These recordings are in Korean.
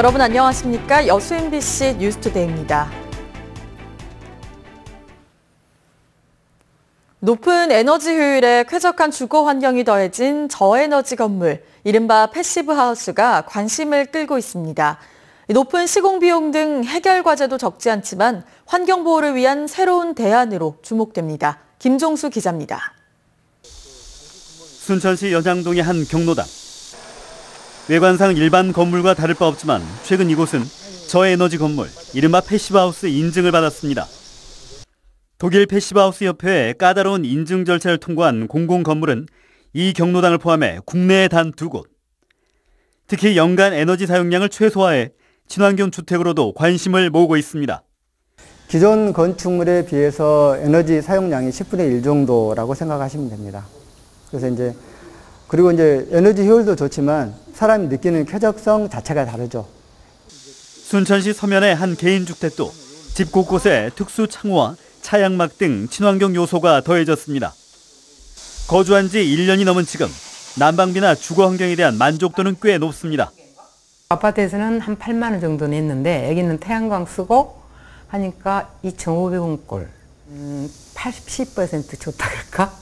여러분 안녕하십니까? 여수 MBC 뉴스투데이입니다. 높은 에너지 효율에 쾌적한 주거 환경이 더해진 저에너지 건물, 이른바 패시브 하우스가 관심을 끌고 있습니다. 높은 시공 비용 등 해결 과제도 적지 않지만 환경 보호를 위한 새로운 대안으로 주목됩니다. 김종수 기자입니다. 순천시 연양동의 한 경로당. 외관상 일반 건물과 다를 바 없지만 최근 이곳은 저에너지 건물, 이른바 패시브하우스 인증을 받았습니다. 독일 패시브하우스 협회의 까다로운 인증 절차를 통과한 공공건물은 이 경로당을 포함해 국내에 단 2곳. 특히 연간 에너지 사용량을 최소화해 친환경 주택으로도 관심을 모으고 있습니다. 기존 건축물에 비해서 에너지 사용량이 10분의 1 정도라고 생각하시면 됩니다. 그래서 그리고 에너지 효율도 좋지만 사람이 느끼는 쾌적성 자체가 다르죠. 순천시 서면의 한 개인주택도 집 곳곳에 특수 창호와 차양막 등 친환경 요소가 더해졌습니다. 거주한 지 1년이 넘은 지금 난방비나 주거 환경에 대한 만족도는 꽤 높습니다. 아파트에서는 한 8만 원 정도 냈는데 여기는 태양광 쓰고 하니까 2,500원 꼴. 80% 좋다 그럴까?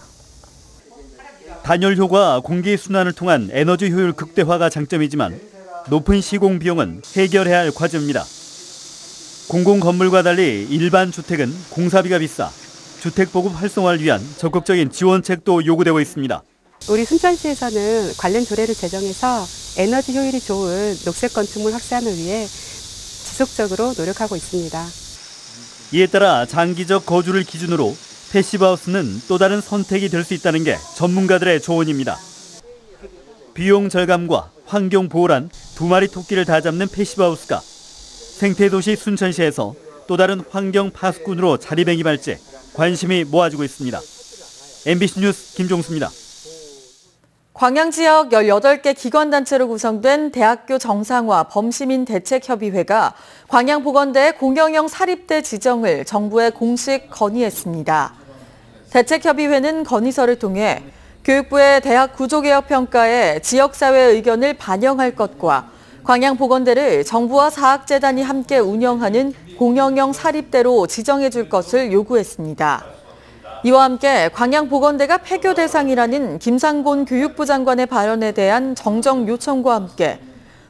단열 효과, 공기 순환을 통한 에너지 효율 극대화가 장점이지만 높은 시공 비용은 해결해야 할 과제입니다. 공공건물과 달리 일반 주택은 공사비가 비싸 주택 보급 활성화를 위한 적극적인 지원책도 요구되고 있습니다. 우리 순천시에서는 관련 조례를 제정해서 에너지 효율이 좋은 녹색 건축물 확산을 위해 지속적으로 노력하고 있습니다. 이에 따라 장기적 거주를 기준으로 패시브하우스는 또 다른 선택이 될 수 있다는 게 전문가들의 조언입니다. 비용 절감과 환경 보호란 두 마리 토끼를 다 잡는 패시브하우스가 생태도시 순천시에서 또 다른 환경 파수꾼으로 자리매김할지 관심이 모아지고 있습니다. MBC 뉴스 김종수입니다. 광양 지역 18개 기관단체로 구성된 대학교 정상화 범시민대책협의회가 광양보건대 공영형 사립대 지정을 정부에 공식 건의했습니다. 대책협의회는 건의서를 통해 교육부의 대학 구조개혁 평가에 지역사회의 의견을 반영할 것과 광양보건대를 정부와 사학재단이 함께 운영하는 공영형 사립대로 지정해 줄 것을 요구했습니다. 이와 함께 광양보건대가 폐교 대상이라는 김상곤 교육부 장관의 발언에 대한 정정 요청과 함께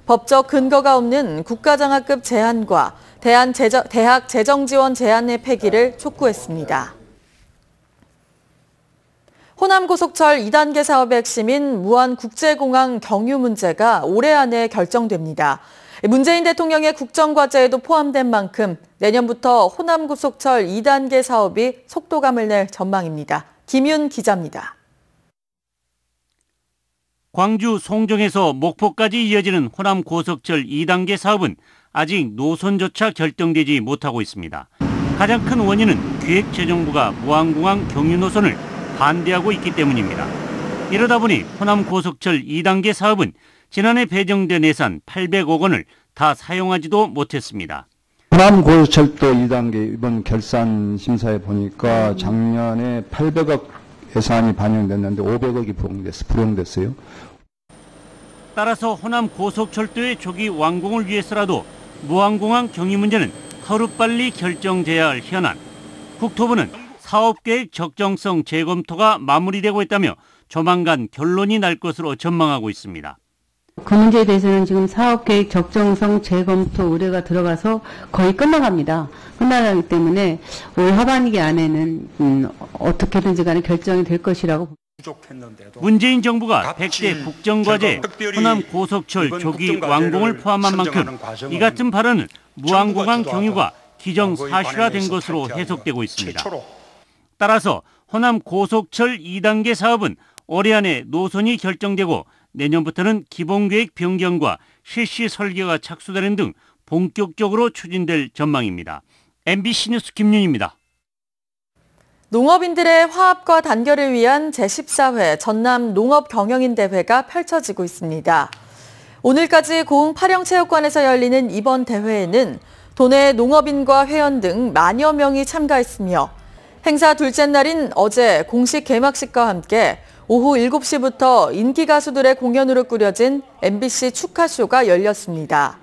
법적 근거가 없는 국가장학급 제한과 대학 재정지원 제한의 폐기를 촉구했습니다. 호남고속철 2단계 사업의 핵심인 무안국제공항 경유 문제가 올해 안에 결정됩니다. 문재인 대통령의 국정과제에도 포함된 만큼 내년부터 호남고속철 2단계 사업이 속도감을 낼 전망입니다. 김윤 기자입니다. 광주 송정에서 목포까지 이어지는 호남고속철 2단계 사업은 아직 노선조차 결정되지 못하고 있습니다. 가장 큰 원인은 기획재정부가 무안공항 경유 노선을 반대하고 있기 때문입니다. 이러다 보니 호남고속철 2단계 사업은 지난해 배정된 예산 800억 원을 다 사용하지도 못했습니다. 호남고속철도 2단계 이번 결산 심사에 보니까 작년에 800억 예산이 반영됐는데 500억이 불용됐어요. 따라서 호남고속철도의 조기 완공을 위해서라도 무안공항 경유 문제는 하루빨리 결정돼야 할 현안. 국토부는 사업계획 적정성 재검토가 마무리되고 있다며 조만간 결론이 날 것으로 전망하고 있습니다. 그 문제에 대해서는 지금 사업계획 적정성 재검토 의뢰가 들어가서 거의 끝나갑니다. 끝나가기 때문에 올 하반기 안에는 어떻게든지 간에 결정이 될 것이라고. 문재인 정부가 100대 국정과제에 호남고속철 조기 완공을 포함한 만큼 이 같은 발언은 무안공항 경유가 기정사실화된 것으로 해석되고 있습니다. 따라서 호남고속철 2단계 사업은 올해 안에 노선이 결정되고 내년부터는 기본계획 변경과 실시 설계가 착수되는 등 본격적으로 추진될 전망입니다. MBC 뉴스 김윤입니다. 농업인들의 화합과 단결을 위한 제14회 전남 농업경영인 대회가 펼쳐지고 있습니다. 오늘까지 고흥 파령체육관에서 열리는 이번 대회에는 도내 농업인과 회원 등 만여 명이 참가했으며 행사 둘째 날인 어제 공식 개막식과 함께 오후 7시부터 인기 가수들의 공연으로 꾸려진 MBC 축하쇼가 열렸습니다.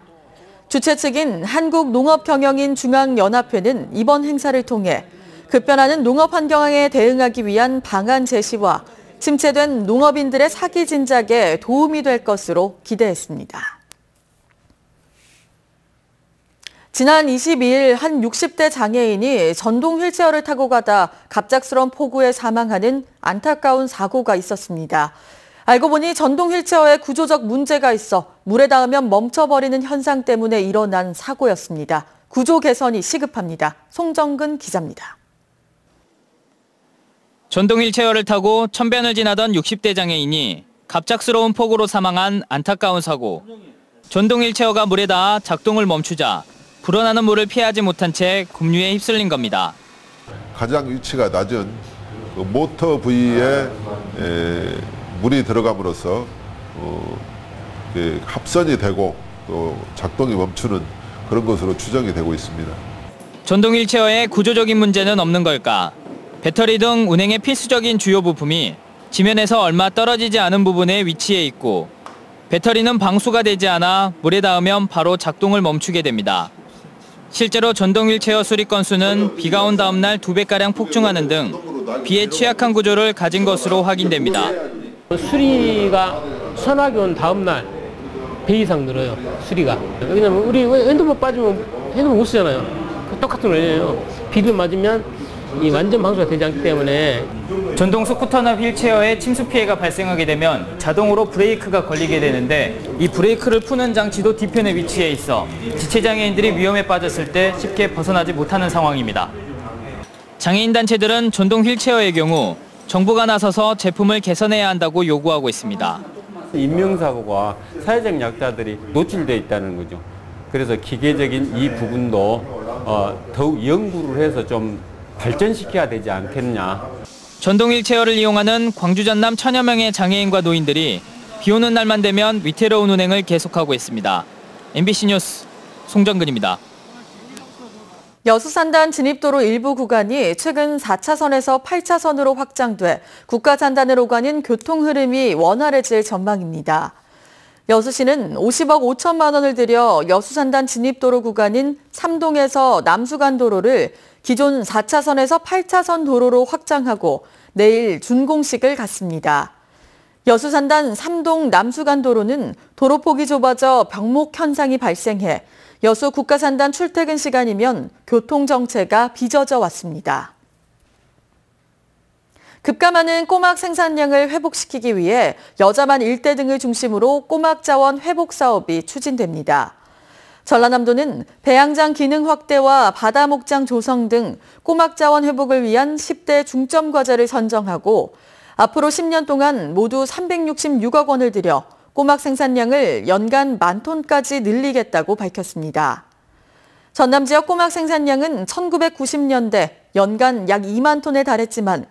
주최 측인 한국농업경영인중앙연합회는 이번 행사를 통해 급변하는 농업 환경에 대응하기 위한 방안 제시와 침체된 농업인들의 사기 진작에 도움이 될 것으로 기대했습니다. 지난 22일 한 60대 장애인이 전동 휠체어를 타고 가다 갑작스런 폭우에 사망하는 안타까운 사고가 있었습니다. 알고 보니 전동 휠체어에 구조적 문제가 있어 물에 닿으면 멈춰버리는 현상 때문에 일어난 사고였습니다. 구조 개선이 시급합니다. 송정근 기자입니다. 전동 휠체어를 타고 천변을 지나던 60대 장애인이 갑작스러운 폭우로 사망한 안타까운 사고. 전동 휠체어가 물에 닿아 작동을 멈추자 불어나는 물을 피하지 못한 채 급류에 휩쓸린 겁니다. 가장 위치가 낮은 그 모터 부위에 물이 들어감으로써 합선이 되고 또 작동이 멈추는 그런 것으로 추정이 되고 있습니다. 전동 휠체어에 구조적인 문제는 없는 걸까? 배터리 등 운행에 필수적인 주요 부품이 지면에서 얼마 떨어지지 않은 부분에 위치해 있고 배터리는 방수가 되지 않아 물에 닿으면 바로 작동을 멈추게 됩니다. 실제로 전동 휠체어 수리 건수는 비가 온 다음 날 2배가량 폭증하는 등 비에 취약한 구조를 가진 것으로 확인됩니다. 수리가 소나기 온 다음 날 배 이상 늘어요, 수리가. 왜냐면 우리 핸드폰 빠지면 핸드폰 못 쓰잖아요. 똑같은 원리예요. 비를 맞으면 이 완전 방수가 되지 않기 때문에. 전동 스쿠터나 휠체어에 침수 피해가 발생하게 되면 자동으로 브레이크가 걸리게 되는데 이 브레이크를 푸는 장치도 뒤편에 위치해 있어 지체장애인들이 위험에 빠졌을 때 쉽게 벗어나지 못하는 상황입니다. 장애인 단체들은 전동 휠체어의 경우 정부가 나서서 제품을 개선해야 한다고 요구하고 있습니다. 인명사고가 사회적 약자들이 노출되어 있다는 거죠. 그래서 기계적인 이 부분도 더욱 연구를 해서 좀 발전시켜야 되지 않겠냐. 전동 휠체어를 이용하는 광주 전남 천여 명의 장애인과 노인들이 비 오는 날만 되면 위태로운 운행을 계속하고 있습니다. MBC 뉴스 송정근입니다. 여수산단 진입도로 일부 구간이 최근 4차선에서 8차선으로 확장돼 국가산단을 오가는 교통 흐름이 원활해질 전망입니다. 여수시는 50억 5천만 원을 들여 여수산단 진입도로 구간인 삼동에서 남수간 도로를 기존 4차선에서 8차선 도로로 확장하고 내일 준공식을 갖습니다. 여수산단 삼동 남수간 도로는 도로폭이 좁아져 병목 현상이 발생해 여수 국가산단 출퇴근 시간이면 교통정체가 빚어져 왔습니다. 급감하는 꼬막 생산량을 회복시키기 위해 여자만 일대 등을 중심으로 꼬막 자원 회복 사업이 추진됩니다. 전라남도는 배양장 기능 확대와 바다 목장 조성 등 꼬막 자원 회복을 위한 10대 중점 과제를 선정하고 앞으로 10년 동안 모두 366억 원을 들여 꼬막 생산량을 연간 10,000톤까지 늘리겠다고 밝혔습니다. 전남 지역 꼬막 생산량은 1990년대 연간 약 2만 톤에 달했지만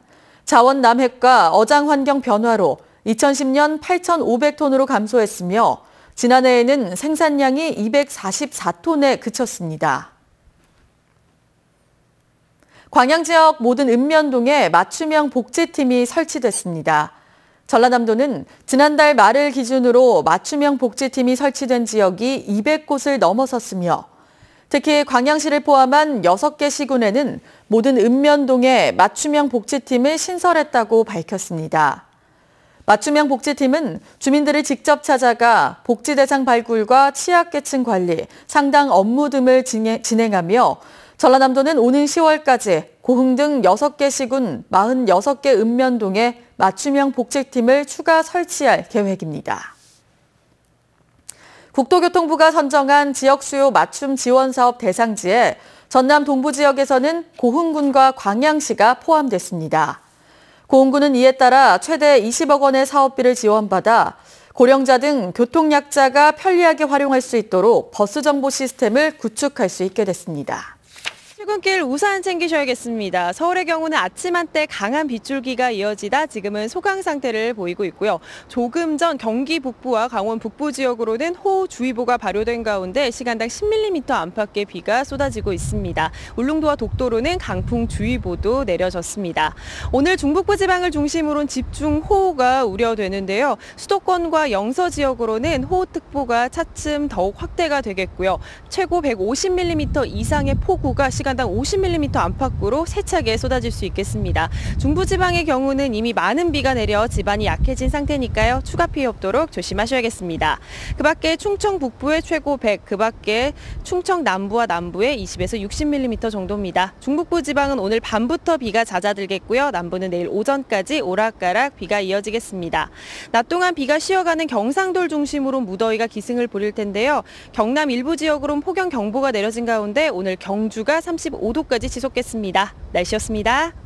자원 남획과 어장 환경 변화로 2010년 8,500톤으로 감소했으며 지난해에는 생산량이 244톤에 그쳤습니다. 광양 지역 모든 읍면동에 맞춤형 복지팀이 설치됐습니다. 전라남도는 지난달 말을 기준으로 맞춤형 복지팀이 설치된 지역이 200곳을 넘어섰으며 특히 광양시를 포함한 6개 시군에는 모든 읍면동에 맞춤형 복지팀을 신설했다고 밝혔습니다. 맞춤형 복지팀은 주민들을 직접 찾아가 복지 대상 발굴과 취약계층 관리, 상담 업무 등을 진행하며 전라남도는 오는 10월까지 고흥 등 6개 시군 46개 읍면동에 맞춤형 복지팀을 추가 설치할 계획입니다. 국토교통부가 선정한 지역수요 맞춤 지원 사업 대상지에 전남 동부 지역에서는 고흥군과 광양시가 포함됐습니다. 고흥군은 이에 따라 최대 20억 원의 사업비를 지원받아 고령자 등 교통약자가 편리하게 활용할 수 있도록 버스 정보 시스템을 구축할 수 있게 됐습니다. 출근길 우산 챙기셔야겠습니다. 서울의 경우는 아침 한때 강한 빗줄기가 이어지다 지금은 소강 상태를 보이고 있고요. 조금 전 경기 북부와 강원 북부 지역으로는 호우주의보가 발효된 가운데 시간당 10mm 안팎의 비가 쏟아지고 있습니다. 울릉도와 독도로는 강풍주의보도 내려졌습니다. 오늘 중북부 지방을 중심으로 집중호우가 우려되는데요. 수도권과 영서 지역으로는 호우특보가 차츰 더욱 확대가 되겠고요. 최고 150mm 이상의 폭우가 시간당 50mm 안팎으로 세차게 쏟아질 수 있겠습니다. 중부지방의 경우는 이미 많은 비가 내려 지반이 약해진 상태니까요. 추가 피해 없도록 조심하셔야겠습니다. 그 밖에 충청 북부의 최고 100, 그 밖에 충청 남부와 남부에 20에서 60mm 정도입니다. 중북부 지방은 오늘 밤부터 비가 잦아들겠고요. 남부는 내일 오전까지 오락가락 비가 이어지겠습니다. 낮 동안 비가 쉬어가는 경상도를 중심으로 무더위가 기승을 부릴 텐데요. 경남 일부 지역으로는 폭염경보가 내려진 가운데 오늘 경주가 35도까지 지속했습니다. 날씨였습니다.